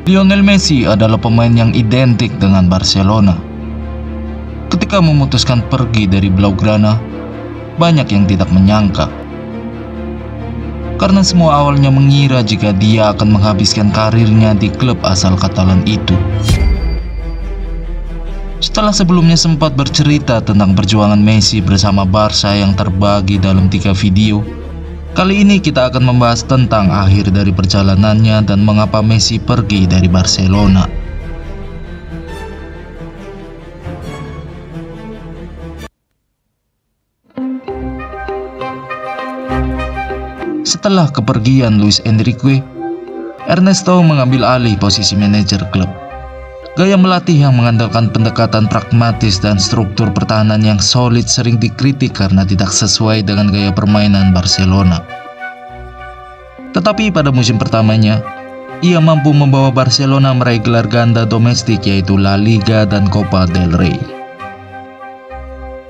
Lionel Messi adalah pemain yang identik dengan Barcelona. Ketika memutuskan pergi dari Blaugrana, banyak yang tidak menyangka. Karena semua awalnya mengira jika dia akan menghabiskan karirnya di klub asal Katalan itu. Setelah sebelumnya sempat bercerita tentang perjuangan Messi bersama Barca yang terbagi dalam 3 video, kali ini kita akan membahas tentang akhir dari perjalanannya dan mengapa Messi pergi dari Barcelona. Setelah kepergian Luis Enrique, Ernesto mengambil alih posisi manajer klub. Gaya melatih yang mengandalkan pendekatan pragmatis dan struktur pertahanan yang solid sering dikritik karena tidak sesuai dengan gaya permainan Barcelona. Tetapi pada musim pertamanya, ia mampu membawa Barcelona meraih gelar ganda domestik yaitu La Liga dan Copa del Rey.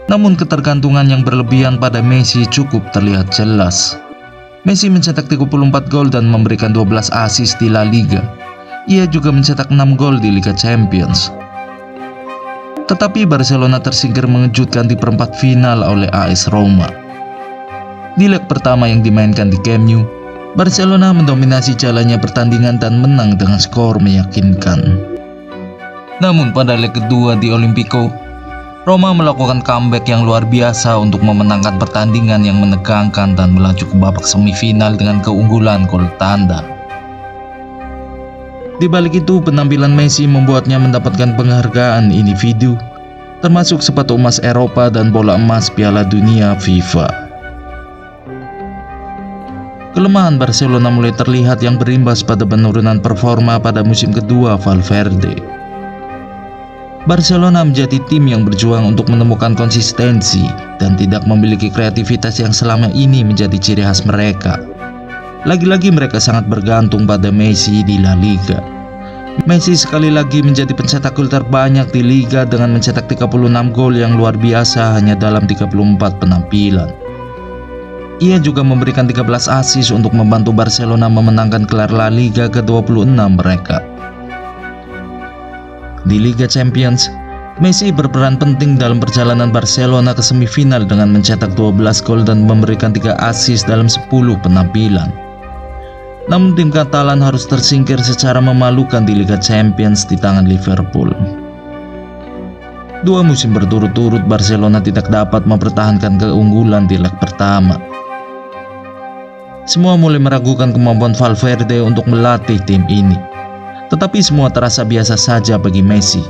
Namun ketergantungan yang berlebihan pada Messi cukup terlihat jelas. Messi mencetak 34 gol dan memberikan 12 assist di La Liga. Ia juga mencetak 6 gol di Liga Champions. Tetapi Barcelona tersingkir mengejutkan di perempat final oleh AS Roma. Di leg pertama yang dimainkan di Camp Nou, Barcelona mendominasi jalannya pertandingan dan menang dengan skor meyakinkan. Namun pada leg kedua di Olimpico, Roma melakukan comeback yang luar biasa untuk memenangkan pertandingan yang menegangkan dan melaju ke babak semifinal dengan keunggulan gol tanda. Di balik itu, penampilan Messi membuatnya mendapatkan penghargaan individu, termasuk sepatu emas Eropa dan bola emas Piala Dunia FIFA. Kelemahan Barcelona mulai terlihat yang berimbas pada penurunan performa pada musim kedua Valverde. Barcelona menjadi tim yang berjuang untuk menemukan konsistensi dan tidak memiliki kreativitas yang selama ini menjadi ciri khas mereka. Lagi-lagi mereka sangat bergantung pada Messi di La Liga. Messi sekali lagi menjadi pencetak gol terbanyak di Liga dengan mencetak 36 gol yang luar biasa hanya dalam 34 penampilan. Ia juga memberikan 13 assist untuk membantu Barcelona memenangkan gelar La Liga ke-26 mereka. Di Liga Champions, Messi berperan penting dalam perjalanan Barcelona ke semifinal dengan mencetak 12 gol dan memberikan 3 assist dalam 10 penampilan. Namun tim Katalan harus tersingkir secara memalukan di Liga Champions di tangan Liverpool. 2 musim berturut-turut Barcelona tidak dapat mempertahankan keunggulan di leg pertama. Semua mulai meragukan kemampuan Valverde untuk melatih tim ini. Tetapi semua terasa biasa saja bagi Messi.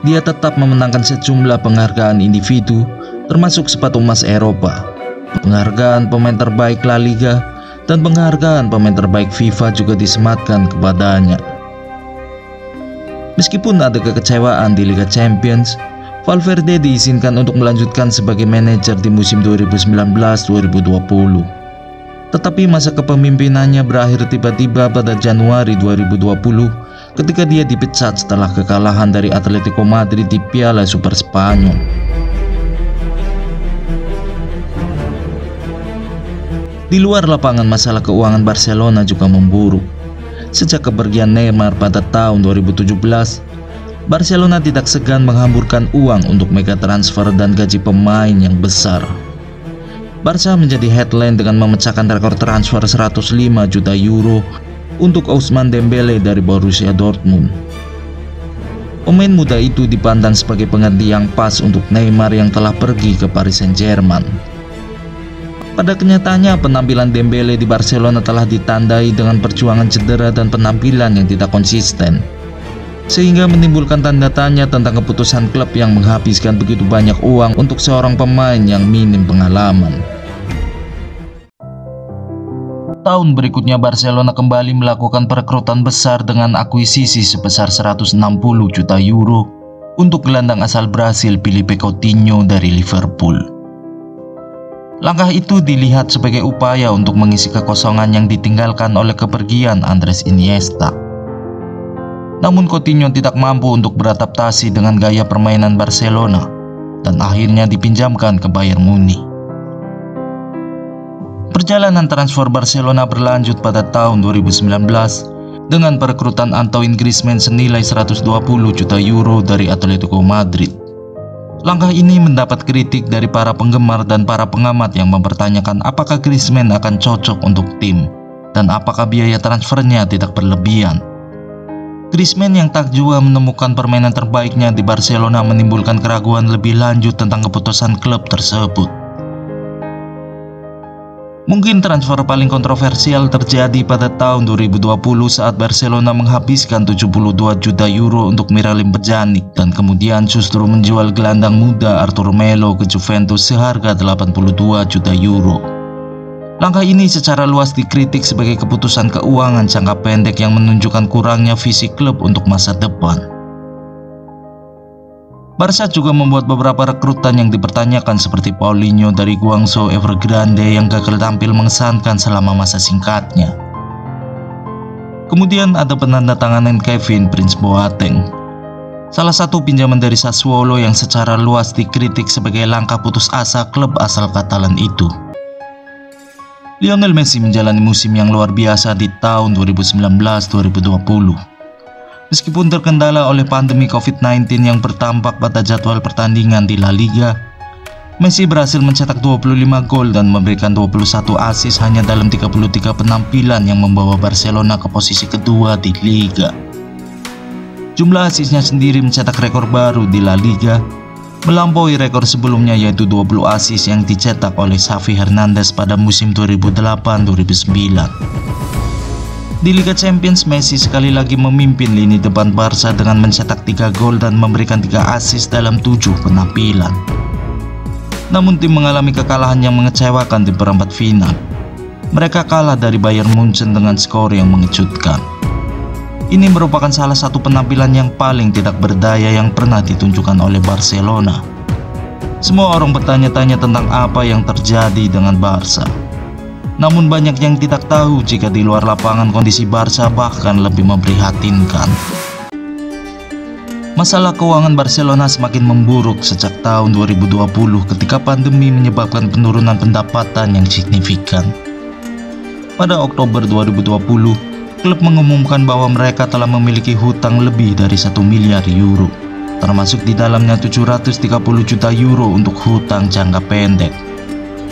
Dia tetap memenangkan sejumlah penghargaan individu, termasuk sepatu emas Eropa, penghargaan pemain terbaik La Liga, dan penghargaan pemain terbaik FIFA juga disematkan kepadanya. Meskipun ada kekecewaan di Liga Champions, Valverde diizinkan untuk melanjutkan sebagai manajer di musim 2019-2020. Tetapi masa kepemimpinannya berakhir tiba-tiba pada Januari 2020 ketika dia dipecat setelah kekalahan dari Atletico Madrid di Piala Super Spanyol. Di luar lapangan, masalah keuangan Barcelona juga memburuk. Sejak kepergian Neymar pada tahun 2017, Barcelona tidak segan menghamburkan uang untuk mega transfer dan gaji pemain yang besar. Barca menjadi headline dengan memecahkan rekor transfer 105 juta euro untuk Ousmane Dembele dari Borussia Dortmund. Pemain muda itu dipandang sebagai pengganti yang pas untuk Neymar yang telah pergi ke Paris Saint-Germain. Pada kenyataannya, penampilan Dembele di Barcelona telah ditandai dengan perjuangan cedera dan penampilan yang tidak konsisten, sehingga menimbulkan tanda tanya tentang keputusan klub yang menghabiskan begitu banyak uang untuk seorang pemain yang minim pengalaman. Tahun berikutnya Barcelona kembali melakukan perekrutan besar dengan akuisisi sebesar 160 juta euro untuk gelandang asal Brasil Philippe Coutinho dari Liverpool. Langkah itu dilihat sebagai upaya untuk mengisi kekosongan yang ditinggalkan oleh kepergian Andres Iniesta. Namun Coutinho tidak mampu untuk beradaptasi dengan gaya permainan Barcelona dan akhirnya dipinjamkan ke Bayern Munich. Perjalanan transfer Barcelona berlanjut pada tahun 2019 dengan perekrutan Antoine Griezmann senilai 120 juta euro dari Atletico Madrid. Langkah ini mendapat kritik dari para penggemar dan para pengamat yang mempertanyakan apakah Griezmann akan cocok untuk tim dan apakah biaya transfernya tidak berlebihan. Griezmann yang tak jua menemukan permainan terbaiknya di Barcelona menimbulkan keraguan lebih lanjut tentang keputusan klub tersebut. Mungkin transfer paling kontroversial terjadi pada tahun 2020 saat Barcelona menghabiskan 72 juta euro untuk Miralem Pjanic dan kemudian justru menjual gelandang muda Artur Melo ke Juventus seharga 82 juta euro. Langkah ini secara luas dikritik sebagai keputusan keuangan jangka pendek yang menunjukkan kurangnya visi klub untuk masa depan. Barca juga membuat beberapa rekrutan yang dipertanyakan seperti Paulinho dari Guangzhou Evergrande yang gagal tampil mengesankan selama masa singkatnya. Kemudian ada penandatanganan Kevin Prince Boateng, salah satu pinjaman dari Sassuolo yang secara luas dikritik sebagai langkah putus asa klub asal Katalan itu. Lionel Messi menjalani musim yang luar biasa di tahun 2019-2020. Meskipun terkendala oleh pandemi COVID-19 yang bertampak pada jadwal pertandingan di La Liga, Messi berhasil mencetak 25 gol dan memberikan 21 assist hanya dalam 33 penampilan yang membawa Barcelona ke posisi kedua di Liga. Jumlah assistnya sendiri mencetak rekor baru di La Liga, melampaui rekor sebelumnya yaitu 20 assist yang dicetak oleh Xavi Hernandez pada musim 2008-2009. Di Liga Champions, Messi sekali lagi memimpin lini depan Barca dengan mencetak 3 gol dan memberikan 3 assist dalam 7 penampilan. Namun tim mengalami kekalahan yang mengecewakan di perempat final. Mereka kalah dari Bayern Munchen dengan skor yang mengejutkan. Ini merupakan salah satu penampilan yang paling tidak berdaya yang pernah ditunjukkan oleh Barcelona. Semua orang bertanya-tanya tentang apa yang terjadi dengan Barca. Namun banyak yang tidak tahu jika di luar lapangan kondisi Barca bahkan lebih memprihatinkan. Masalah keuangan Barcelona semakin memburuk sejak tahun 2020 ketika pandemi menyebabkan penurunan pendapatan yang signifikan. Pada Oktober 2020, klub mengumumkan bahwa mereka telah memiliki hutang lebih dari 1 miliar euro, termasuk di dalamnya 730 juta euro untuk hutang jangka pendek.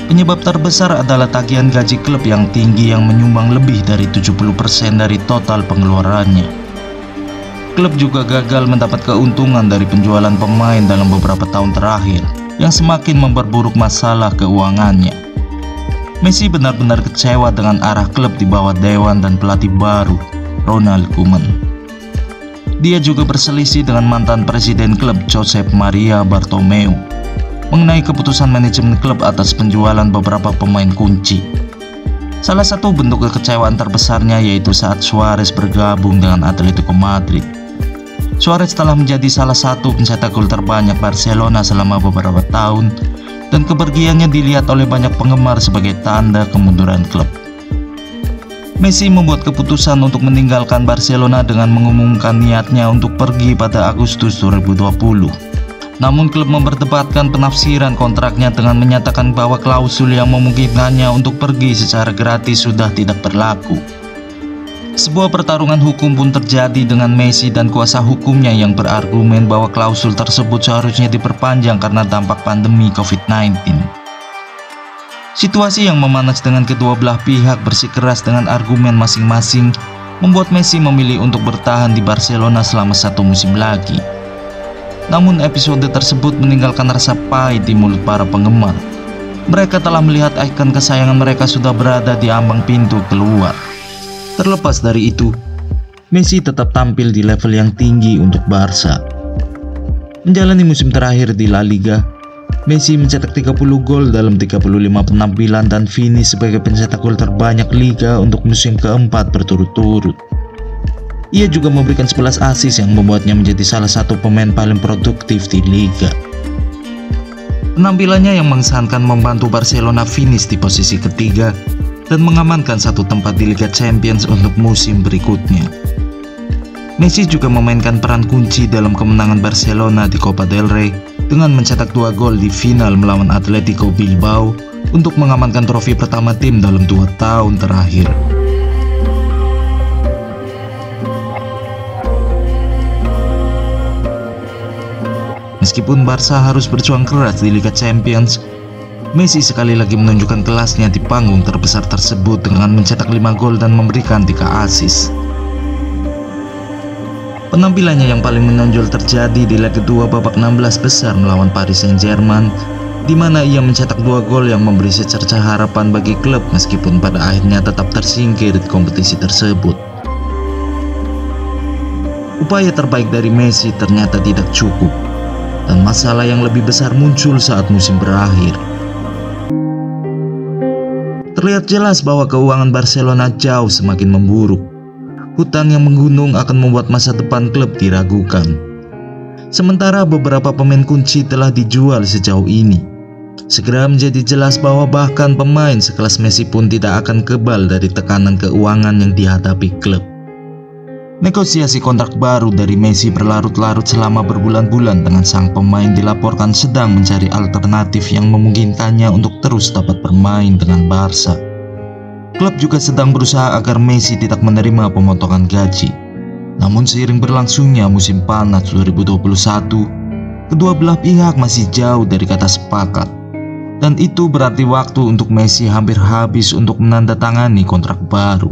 Penyebab terbesar adalah tagihan gaji klub yang tinggi yang menyumbang lebih dari 70% dari total pengeluarannya. Klub juga gagal mendapat keuntungan dari penjualan pemain dalam beberapa tahun terakhir yang semakin memperburuk masalah keuangannya. Messi benar-benar kecewa dengan arah klub di bawah dewan dan pelatih baru, Ronald Koeman. Dia juga berselisih dengan mantan presiden klub Josep Maria Bartomeu mengenai keputusan manajemen klub atas penjualan beberapa pemain kunci. Salah satu bentuk kekecewaan terbesarnya yaitu saat Suarez bergabung dengan Atletico Madrid. Suarez telah menjadi salah satu pencetak gol terbanyak Barcelona selama beberapa tahun dan kepergiannya dilihat oleh banyak penggemar sebagai tanda kemunduran klub. Messi membuat keputusan untuk meninggalkan Barcelona dengan mengumumkan niatnya untuk pergi pada Agustus 2020. Namun klub memperdebatkan penafsiran kontraknya dengan menyatakan bahwa klausul yang memungkinkannya untuk pergi secara gratis sudah tidak berlaku. Sebuah pertarungan hukum pun terjadi dengan Messi dan kuasa hukumnya yang berargumen bahwa klausul tersebut seharusnya diperpanjang karena dampak pandemi COVID-19. Situasi yang memanas dengan kedua belah pihak bersikeras dengan argumen masing-masing membuat Messi memilih untuk bertahan di Barcelona selama 1 musim lagi. Namun episode tersebut meninggalkan rasa pahit di mulut para penggemar. Mereka telah melihat ikon kesayangan mereka sudah berada di ambang pintu keluar. Terlepas dari itu, Messi tetap tampil di level yang tinggi untuk Barca. Menjalani musim terakhir di La Liga, Messi mencetak 30 gol dalam 35 penampilan dan finish sebagai pencetak gol terbanyak Liga untuk musim keempat berturut-turut. Ia juga memberikan 11 assist yang membuatnya menjadi salah satu pemain paling produktif di Liga. Penampilannya yang mengesankan membantu Barcelona finish di posisi ketiga dan mengamankan satu tempat di Liga Champions untuk musim berikutnya. Messi juga memainkan peran kunci dalam kemenangan Barcelona di Copa del Rey dengan mencetak 2 gol di final melawan Atletico Bilbao untuk mengamankan trofi pertama tim dalam 2 tahun terakhir. Meskipun Barca harus berjuang keras di Liga Champions, Messi sekali lagi menunjukkan kelasnya di panggung terbesar tersebut dengan mencetak 5 gol dan memberikan 3 assist. Penampilannya yang paling menonjol terjadi di leg kedua babak 16 besar melawan Paris Saint-Germain, di mana ia mencetak 2 gol yang memberi secercah harapan bagi klub meskipun pada akhirnya tetap tersingkir di kompetisi tersebut. Upaya terbaik dari Messi ternyata tidak cukup, dan masalah yang lebih besar muncul saat musim berakhir. Terlihat jelas bahwa keuangan Barcelona jauh semakin memburuk. Hutang yang menggunung akan membuat masa depan klub diragukan. Sementara beberapa pemain kunci telah dijual sejauh ini, segera menjadi jelas bahwa bahkan pemain sekelas Messi pun tidak akan kebal dari tekanan keuangan yang dihadapi klub. Negosiasi kontrak baru dari Messi berlarut-larut selama berbulan-bulan dengan sang pemain dilaporkan sedang mencari alternatif yang memungkinkannya untuk terus dapat bermain dengan Barca. Klub juga sedang berusaha agar Messi tidak menerima pemotongan gaji. Namun seiring berlangsungnya musim panas 2021, kedua belah pihak masih jauh dari kata sepakat. Dan itu berarti waktu untuk Messi hampir habis untuk menandatangani kontrak baru.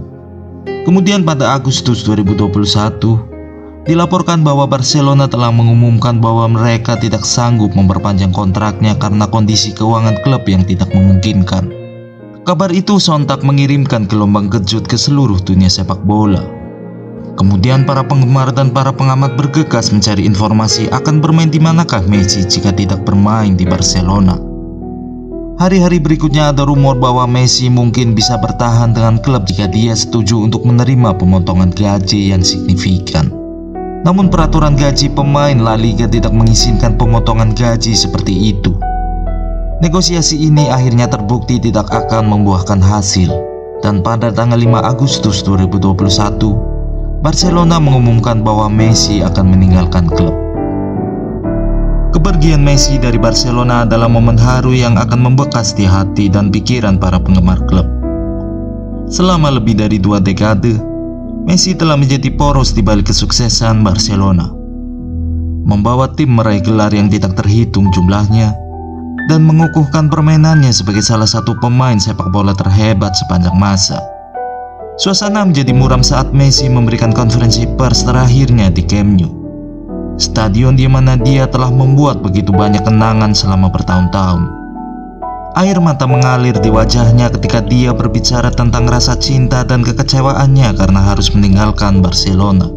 Kemudian pada Agustus 2021, dilaporkan bahwa Barcelona telah mengumumkan bahwa mereka tidak sanggup memperpanjang kontraknya karena kondisi keuangan klub yang tidak memungkinkan. Kabar itu sontak mengirimkan gelombang kejut ke seluruh dunia sepak bola. Kemudian para penggemar dan para pengamat bergegas mencari informasi akan bermain di manakah Messi jika tidak bermain di Barcelona. Hari-hari berikutnya ada rumor bahwa Messi mungkin bisa bertahan dengan klub jika dia setuju untuk menerima pemotongan gaji yang signifikan. Namun peraturan gaji pemain La Liga tidak mengizinkan pemotongan gaji seperti itu. Negosiasi ini akhirnya terbukti tidak akan membuahkan hasil, dan pada tanggal 5 Agustus 2021, Barcelona mengumumkan bahwa Messi akan meninggalkan klub. Kepergian Messi dari Barcelona adalah momen haru yang akan membekas di hati dan pikiran para penggemar klub. Selama lebih dari 2 dekade, Messi telah menjadi poros di balik kesuksesan Barcelona, membawa tim meraih gelar yang tidak terhitung jumlahnya, dan mengukuhkan permainannya sebagai salah satu pemain sepak bola terhebat sepanjang masa. Suasana menjadi muram saat Messi memberikan konferensi pers terakhirnya di Camp Nou, stadion di mana dia telah membuat begitu banyak kenangan selama bertahun-tahun. Air mata mengalir di wajahnya ketika dia berbicara tentang rasa cinta dan kekecewaannya karena harus meninggalkan Barcelona.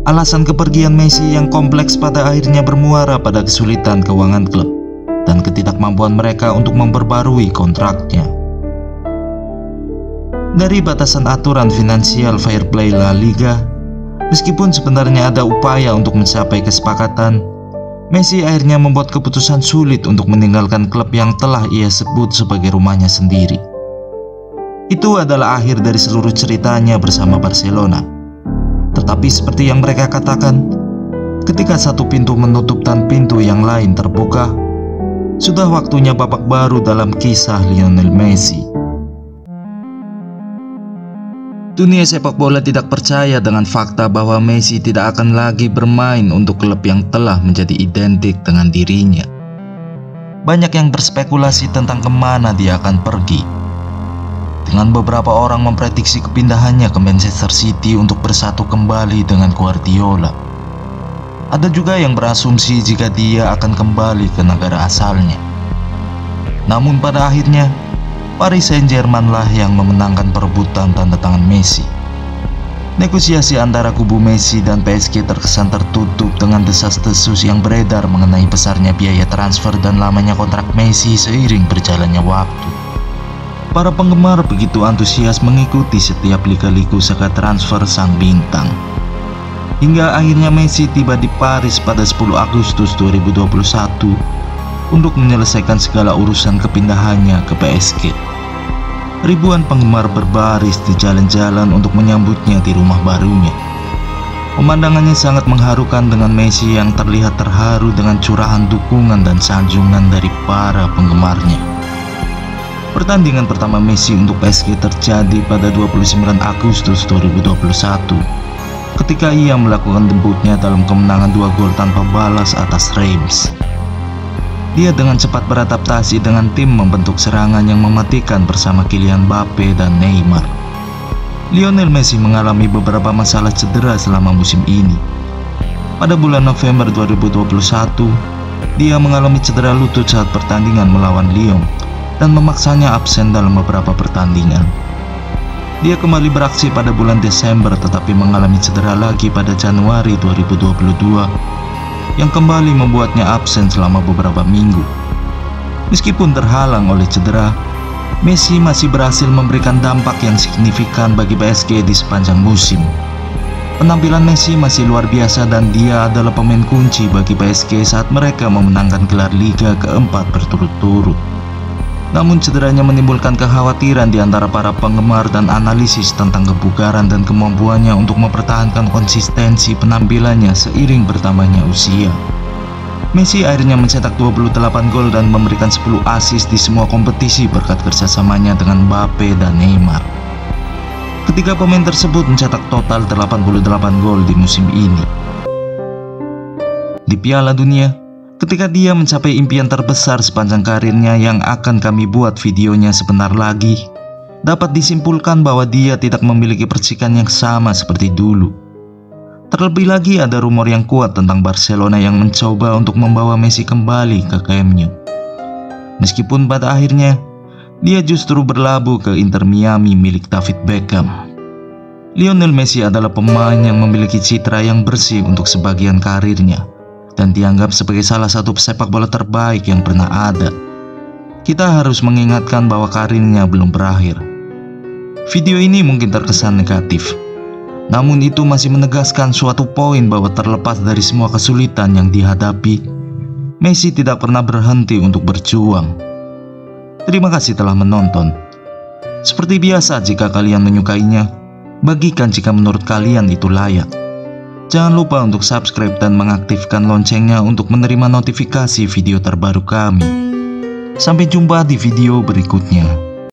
Alasan kepergian Messi yang kompleks pada akhirnya bermuara pada kesulitan keuangan klub dan ketidakmampuan mereka untuk memperbarui kontraknya. Dari batasan aturan finansial fair play La Liga, meskipun sebenarnya ada upaya untuk mencapai kesepakatan, Messi akhirnya membuat keputusan sulit untuk meninggalkan klub yang telah ia sebut sebagai rumahnya sendiri. Itu adalah akhir dari seluruh ceritanya bersama Barcelona. Tetapi seperti yang mereka katakan, ketika satu pintu menutup dan pintu yang lain terbuka, sudah waktunya babak baru dalam kisah Lionel Messi. Dunia sepak bola tidak percaya dengan fakta bahwa Messi tidak akan lagi bermain untuk klub yang telah menjadi identik dengan dirinya. Banyak yang berspekulasi tentang kemana dia akan pergi, dengan beberapa orang memprediksi kepindahannya ke Manchester City untuk bersatu kembali dengan Guardiola. Ada juga yang berasumsi jika dia akan kembali ke negara asalnya. Namun pada akhirnya, Paris Saint-Germain lah yang memenangkan perebutan tanda tangan Messi. Negosiasi antara kubu Messi dan PSG terkesan tertutup dengan desas-desus yang beredar mengenai besarnya biaya transfer dan lamanya kontrak Messi seiring berjalannya waktu. Para penggemar begitu antusias mengikuti setiap liga-liga usaha transfer sang bintang. Hingga akhirnya Messi tiba di Paris pada 10 Agustus 2021 untuk menyelesaikan segala urusan kepindahannya ke PSG. Ribuan penggemar berbaris di jalan-jalan untuk menyambutnya di rumah barunya. Pemandangannya sangat mengharukan dengan Messi yang terlihat terharu dengan curahan dukungan dan sanjungan dari para penggemarnya. Pertandingan pertama Messi untuk PSG terjadi pada 29 Agustus 2021. ketika ia melakukan debutnya dalam kemenangan 2 gol tanpa balas atas Reims. Dia dengan cepat beradaptasi dengan tim membentuk serangan yang mematikan bersama Kylian Mbappe dan Neymar. Lionel Messi mengalami beberapa masalah cedera selama musim ini. Pada bulan November 2021, dia mengalami cedera lutut saat pertandingan melawan Lyon dan memaksanya absen dalam beberapa pertandingan. Dia kembali beraksi pada bulan Desember tetapi mengalami cedera lagi pada Januari 2022 yang kembali membuatnya absen selama beberapa minggu. Meskipun terhalang oleh cedera, Messi masih berhasil memberikan dampak yang signifikan bagi PSG di sepanjang musim. Penampilan Messi masih luar biasa dan dia adalah pemain kunci bagi PSG saat mereka memenangkan gelar Liga keempat berturut-turut. Namun cederanya menimbulkan kekhawatiran di antara para penggemar dan analisis tentang kebugaran dan kemampuannya untuk mempertahankan konsistensi penampilannya seiring bertambahnya usia. Messi akhirnya mencetak 28 gol dan memberikan 10 assist di semua kompetisi berkat kerjasamanya dengan Mbappe dan Neymar. Ketiga pemain tersebut mencetak total 88 gol di musim ini. Di Piala Dunia, ketika dia mencapai impian terbesar sepanjang karirnya yang akan kami buat videonya sebentar lagi, dapat disimpulkan bahwa dia tidak memiliki percikan yang sama seperti dulu. Terlebih lagi ada rumor yang kuat tentang Barcelona yang mencoba untuk membawa Messi kembali ke Camp Nou. Meskipun pada akhirnya, dia justru berlabuh ke Inter Miami milik David Beckham. Lionel Messi adalah pemain yang memiliki citra yang bersih untuk sebagian karirnya dan dianggap sebagai salah satu pesepak bola terbaik yang pernah ada. Kita harus mengingatkan bahwa karirnya belum berakhir. Video ini mungkin terkesan negatif, namun itu masih menegaskan suatu poin bahwa terlepas dari semua kesulitan yang dihadapi, Messi tidak pernah berhenti untuk berjuang. Terima kasih telah menonton. Seperti biasa, jika kalian menyukainya, bagikan jika menurut kalian itu layak. Jangan lupa untuk subscribe dan mengaktifkan loncengnya untuk menerima notifikasi video terbaru kami. Sampai jumpa di video berikutnya.